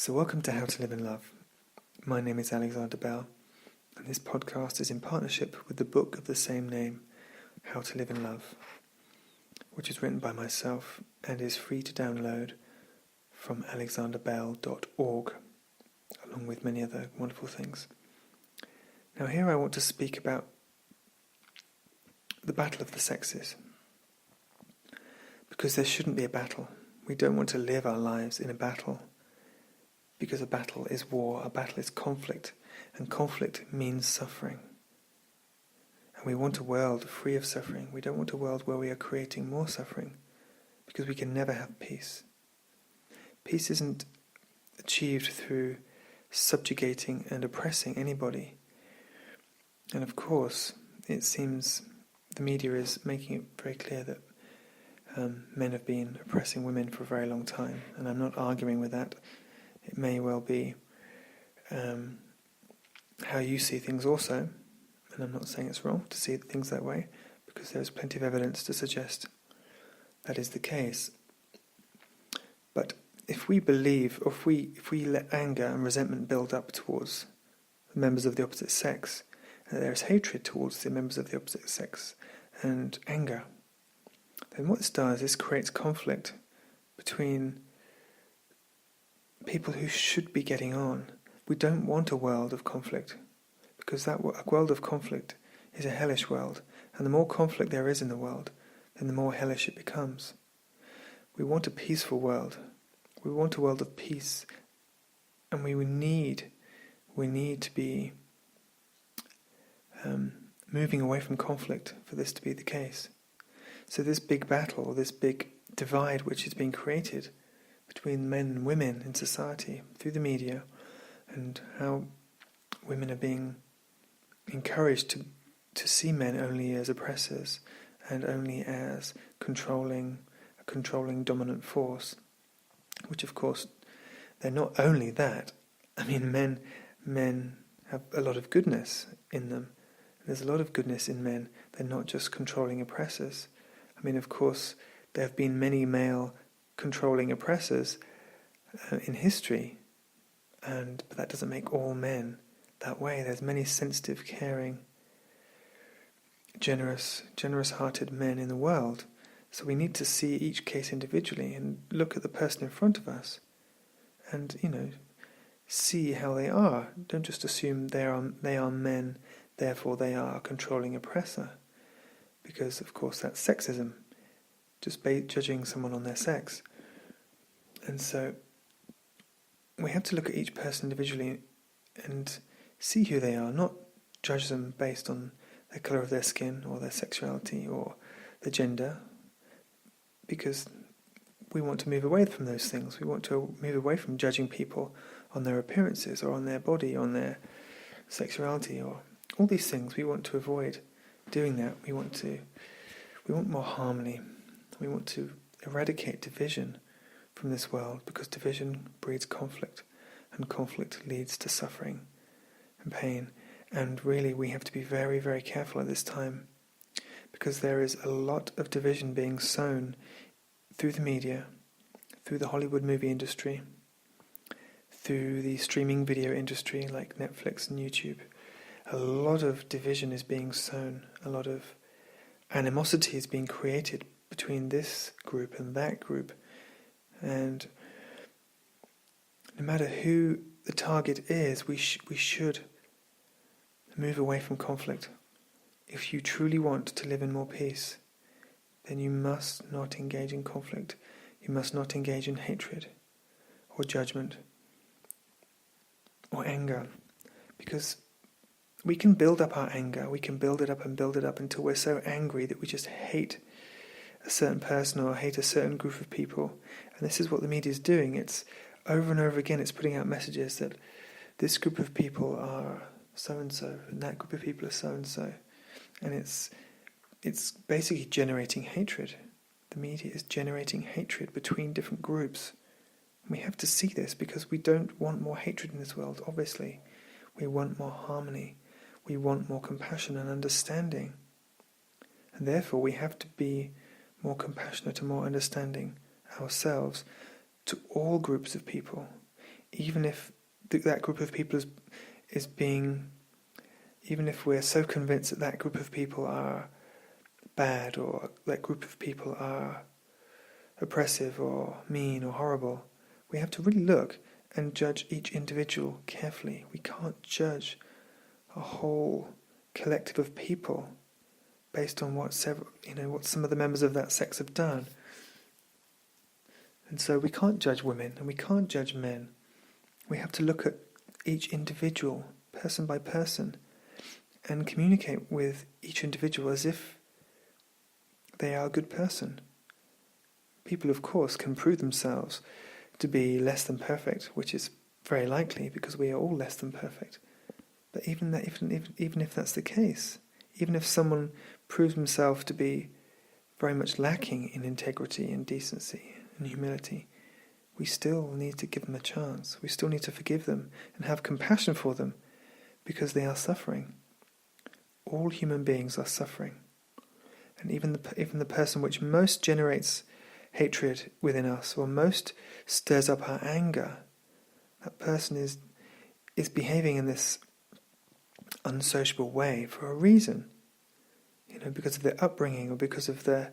So welcome to How to Live in Love. My name is Alexander Bell, and this podcast is in partnership with the book of the same name, How to Live in Love, which is written by myself and is free to download from alexanderbell.org, along with many other wonderful things. Now here I want to speak about the battle of the sexes, because there shouldn't be a battle. We don't want to live our lives in a battle, because a battle is war, a battle is conflict, and conflict means suffering. And we want a world free of suffering. We don't want a world where we are creating more suffering, because we can never have peace. Peace isn't achieved through subjugating and oppressing anybody. And of course, it seems the media is making it very clear that men have been oppressing women for a very long time, and I'm not arguing with that. It may well be how you see things also, and I'm not saying it's wrong to see things that way, because there's plenty of evidence to suggest that is the case. But if we believe, or if we let anger and resentment build up towards members of the opposite sex, and there is hatred towards the members of the opposite sex, and anger, then what this does is creates conflict between people who should be getting on. We don't want a world of conflict, because a world of conflict is a hellish world, and the more conflict there is in the world, then the more hellish it becomes. We want a peaceful world. We want a world of peace, and we need to be moving away from conflict for this to be the case. So this big battle, this big divide which is being created between men and women in society through the media, and how women are being encouraged to see men only as oppressors and only as a controlling dominant force, which of course they're not only that. I mean, men have a lot of goodness in them. There's a lot of goodness in men. They're not just controlling oppressors. I mean, of course, there have been many male controlling oppressors in history, but that doesn't make all men that way. There's many sensitive, caring, generous-hearted men in the world. So we need to see each case individually and look at the person in front of us and, see how they are. Don't just assume they are men, therefore they are a controlling oppressor, because of course that's sexism, just judging someone on their sex. And so we have to look at each person individually and see who they are, not judge them based on the colour of their skin or their sexuality or the gender, because we want to move away from those things. We want to move away from judging people on their appearances or on their body, on their sexuality, or all these things. We want to avoid doing that. We want more harmony. We want to eradicate division from this world, because division breeds conflict, and conflict leads to suffering and pain. And really we have to be very, very careful at this time, because there is a lot of division being sown through the media, through the Hollywood movie industry, through the streaming video industry like Netflix and YouTube. A lot of division is being sown, a lot of animosity is being created between this group and that group. And no matter who the target is, we should move away from conflict. If you truly want to live in more peace, then you must not engage in conflict. You must not engage in hatred or judgment or anger, because we can build up our anger. We can build it up and build it up until we're so angry that we just hate a certain person or hate a certain group of people. And this is what the media is doing. It's over and over again, it's putting out messages that this group of people are so-and-so and that group of people are so-and-so. And it's basically generating hatred. The media is generating hatred between different groups. And we have to see this, because we don't want more hatred in this world, obviously. We want more harmony. We want more compassion and understanding. And therefore we have to be more compassionate and more understanding ourselves to all groups of people, even if that group of people is being, even if we're so convinced that that group of people are bad, or that group of people are oppressive or mean or horrible, we have to really look and judge each individual carefully. We can't judge a whole collective of people based on what some of the members of that sex have done. And so we can't judge women and we can't judge men. We have to look at each individual, person by person, and communicate with each individual as if they are a good person. People, of course, can prove themselves to be less than perfect, which is very likely because we are all less than perfect. But even if that's the case, even if someone proves himself to be very much lacking in integrity and decency and humility, we still need to give them a chance. We still need to forgive them and have compassion for them because they are suffering. All human beings are suffering. And even the person which most generates hatred within us, or most stirs up our anger, that person is behaving in this unsociable way for a reason. Because of their upbringing, or because of the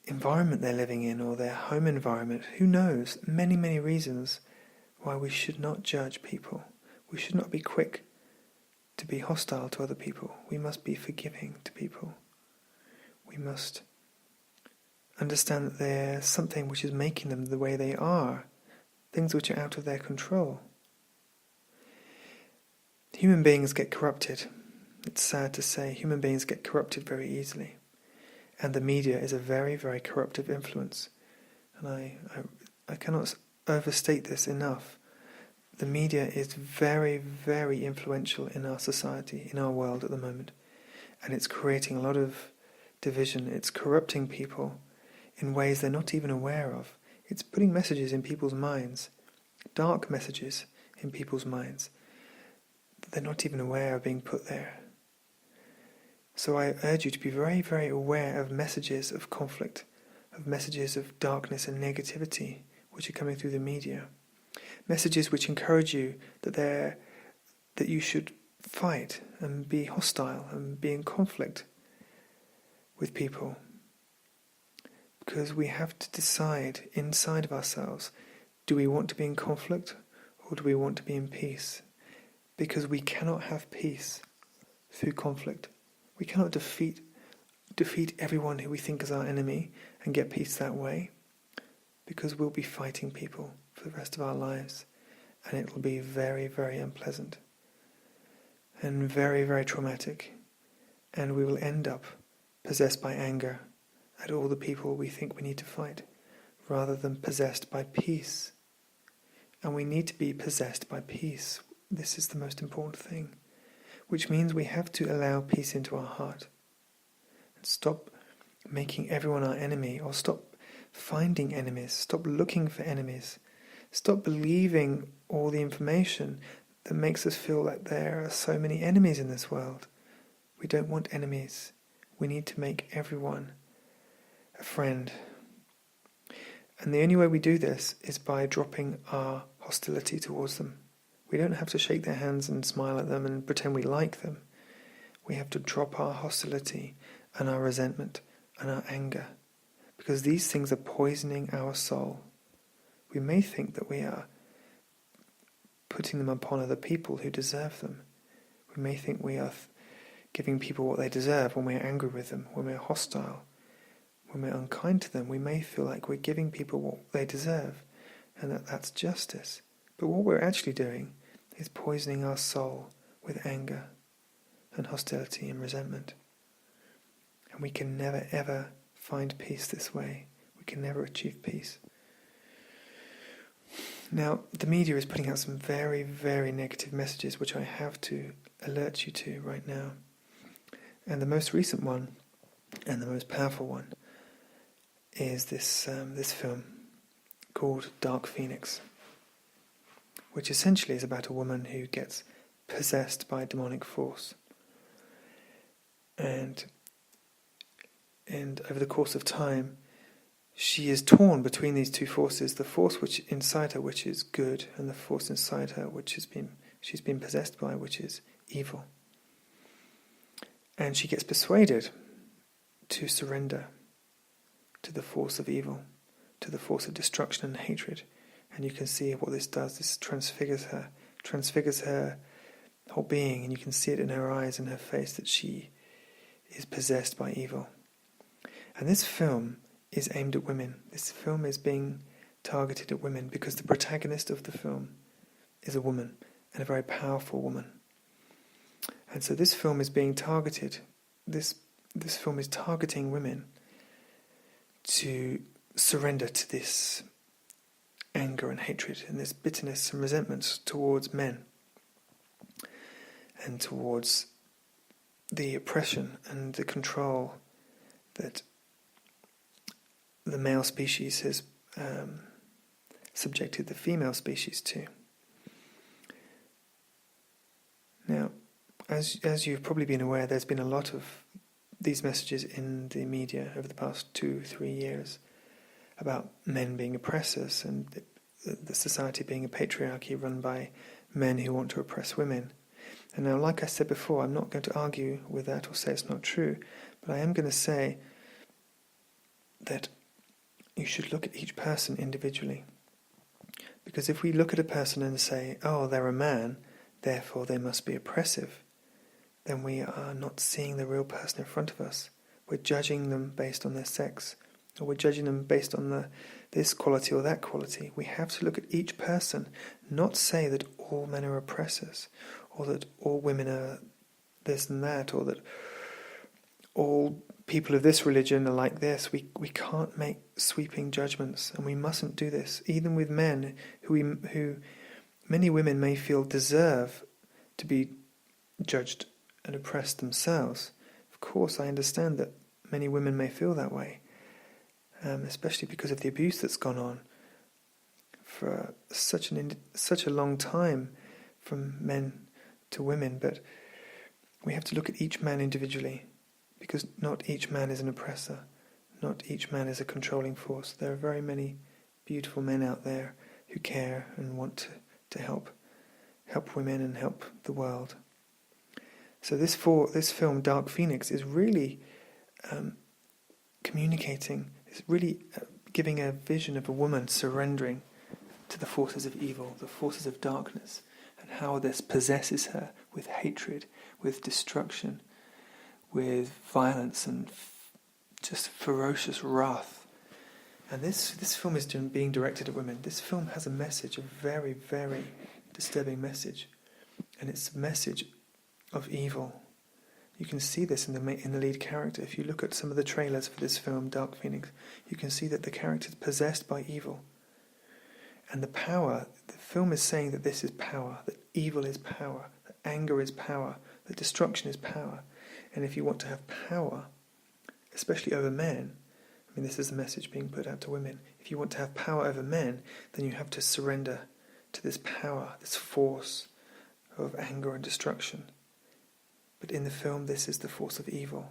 environment they're living in, or their home environment. Who knows? Many, many reasons why we should not judge people. We should not be quick to be hostile to other people. We must be forgiving to people. We must understand that there's something which is making them the way they are, things which are out of their control. Human beings get corrupted. It's sad to say, human beings get corrupted very easily. And the media is a very, very corruptive influence. And I cannot overstate this enough. The media is very, very influential in our society, in our world at the moment. And it's creating a lot of division. It's corrupting people in ways they're not even aware of. It's putting messages in people's minds, dark messages in people's minds, that they're not even aware of being put there. So I urge you to be very, very aware of messages of conflict, of messages of darkness and negativity which are coming through the media. Messages which encourage you that you should fight and be hostile and be in conflict with people. Because we have to decide inside of ourselves, do we want to be in conflict or do we want to be in peace? Because we cannot have peace through conflict. We cannot defeat everyone who we think is our enemy and get peace that way, because we'll be fighting people for the rest of our lives, and it will be very, very unpleasant and very, very traumatic, and we will end up possessed by anger at all the people we think we need to fight, rather than possessed by peace. And we need to be possessed by peace. This is the most important thing. Which means we have to allow peace into our heart. And stop making everyone our enemy, or stop finding enemies. Stop looking for enemies. Stop believing all the information that makes us feel like there are so many enemies in this world. We don't want enemies. We need to make everyone a friend. And the only way we do this is by dropping our hostility towards them. We don't have to shake their hands and smile at them and pretend we like them. We have to drop our hostility and our resentment and our anger, because these things are poisoning our soul. We may think that we are putting them upon other people who deserve them. We may think we are giving people what they deserve when we're angry with them, when we're hostile, when we're unkind to them. We may feel like we're giving people what they deserve and that's justice. But what we're actually doing is poisoning our soul with anger and hostility and resentment. And we can never ever find peace this way. We can never achieve peace. Now, the media is putting out some very, very negative messages which I have to alert you to right now. And the most recent one, and the most powerful one, is this film called Dark Phoenix, which essentially is about a woman who gets possessed by a demonic force. And over the course of time, she is torn between these two forces, the force which inside her which is good, and the force inside her which she's been possessed by, which is evil. And she gets persuaded to surrender to the force of evil, to the force of destruction and hatred. And you can see what this does. This transfigures her whole being, and you can see it in her eyes and her face that she is possessed by evil. And this film is aimed at women. This film is being targeted at women because the protagonist of the film is a woman, and a very powerful woman. And so this film is being targeted. This film is targeting women to surrender to this anger and hatred and this bitterness and resentment towards men and towards the oppression and the control that the male species has subjected the female species to. Now, as you've probably been aware, there's been a lot of these messages in the media over the past 2-3 years about men being oppressors and the society being a patriarchy run by men who want to oppress women. And now, like I said before, I'm not going to argue with that or say it's not true, but I am going to say that you should look at each person individually. Because if we look at a person and say, oh, they're a man, therefore they must be oppressive, then we are not seeing the real person in front of us. We're judging them based on their sex, or we're judging them based on this quality or that quality. We have to look at each person, not say that all men are oppressors, or that all women are this and that, or that all people of this religion are like this. We can't make sweeping judgments, and we mustn't do this, even with men who many women may feel deserve to be judged and oppressed themselves. Of course, I understand that many women may feel that way, especially because of the abuse that's gone on for such a long time from men to women. But we have to look at each man individually, because not each man is an oppressor, not each man is a controlling force. There are very many beautiful men out there who care and want to help women and help the world. So this film, Dark Phoenix, is really communicating, it's really giving a vision of a woman surrendering to the forces of evil, the forces of darkness, and how this possesses her with hatred, with destruction, with violence and just ferocious wrath. And this film is being directed at women. This film has a message, a very, very disturbing message, and it's a message of evil. You can see this in the lead character. If you look at some of the trailers for this film, Dark Phoenix, you can see that the character is possessed by evil. And the film is saying that this is power, that evil is power, that anger is power, that destruction is power. And if you want to have power, especially over men, I mean, this is the message being put out to women. If you want to have power over men, then you have to surrender to this power, this force of anger and destruction. But in the film, this is the force of evil.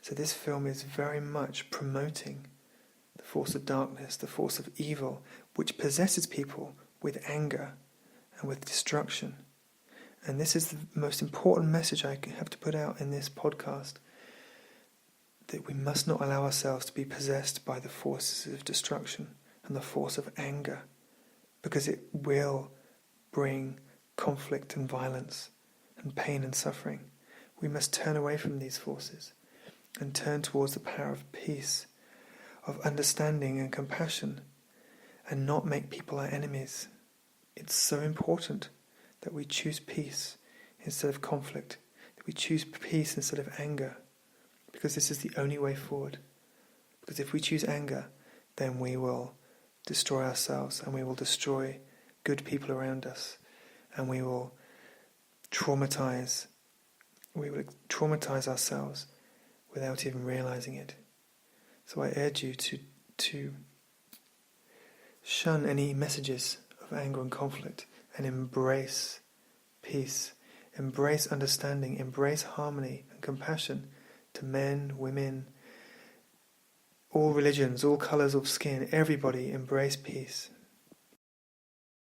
So this film is very much promoting the force of darkness, the force of evil, which possesses people with anger and with destruction. And this is the most important message I have to put out in this podcast, that we must not allow ourselves to be possessed by the forces of destruction and the force of anger, because it will bring conflict and violence and pain and suffering. We must turn away from these forces and turn towards the power of peace, of understanding and compassion, and not make people our enemies. It's so important that we choose peace instead of conflict, that we choose peace instead of anger, because this is the only way forward. Because if we choose anger, then we will destroy ourselves, and we will destroy good people around us, and we will traumatize ourselves without even realizing it. So I urge you to shun any messages of anger and conflict and embrace peace, embrace understanding, embrace harmony and compassion to men, women, all religions, all colours of skin, everybody embrace peace.